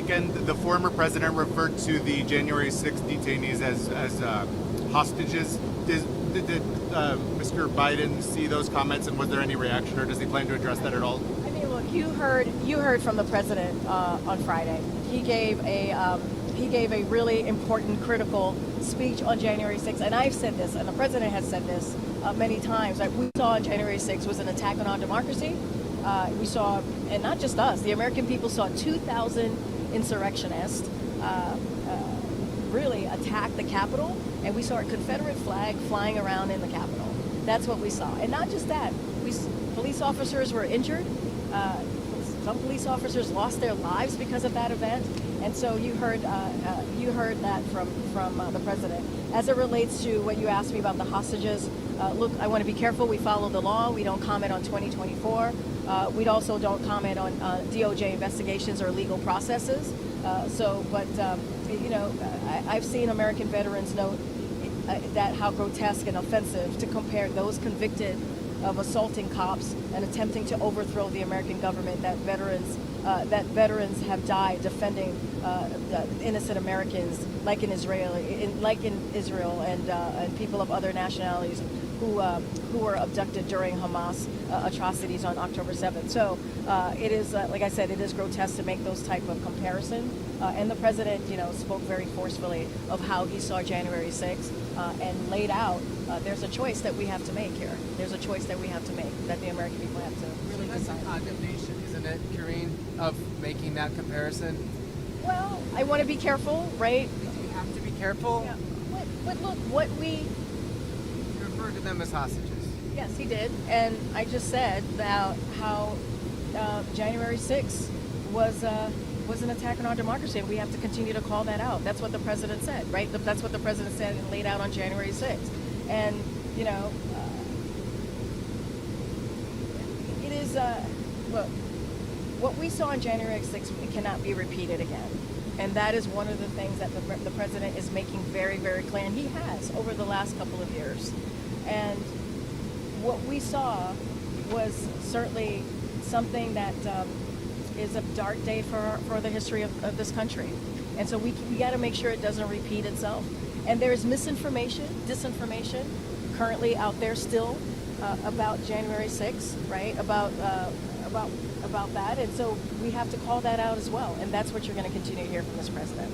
weekend, the former president referred to the January 6th detainees as hostages. Did Mr. Biden see those comments, and was there any reaction, or does he plan to address that at all? I mean, look, you heard from the president on Friday. He gave a really important, critical speech on January 6th, and I've said this, and the president has said this many times. Like, we saw on January 6th was an attack on our democracy. We saw, and not just us, the American people saw 2,000 insurrectionists really attack the Capitol, and we saw a Confederate flag flying around in the Capitol. That's what we saw. And not just that, police officers were injured. Some police officers lost their lives because of that event. And so you heard that from the president. As it relates to what you asked me about the hostages, look, I want to be careful. We follow the law. We don't comment on 2024. We also don't comment on DOJ investigations or legal processes. I've seen American veterans note that how grotesque and offensive to compare those convicted of assaulting cops and attempting to overthrow the American government, that veterans have died defending innocent Americans, like in Israel, and people of other nationalities who were abducted during Hamas atrocities on October 7th. So it is, like I said, it is grotesque to make those type of comparisons. And the president, spoke very forcefully of how he saw January 6th and laid out there's a choice that we have to make here. There's a choice that we have to make, that the American people have to really that's decide. a condemnation, isn't it, Karine, of making that comparison? Well, I want to be careful, right? Do we have to be careful? Yeah. But look, what we... You referred to them as hostages. Yes, he did. And I just said about how January 6th was an attack on our democracy, and we have to continue to call that out. That's what the president said, right? That's what the president said and laid out on January 6th. And, it is, look, what we saw on January 6th cannot be repeated again. And that is one of the things that the president is making very, very clear, and he has over the last couple of years. And what we saw was certainly something that is a dark day for the history of this country. And so we got to make sure it doesn't repeat itself. And there is misinformation, disinformation currently out there still about January 6th, right? About that. And so we have to call that out as well. And that's what you're going to continue to hear from this president.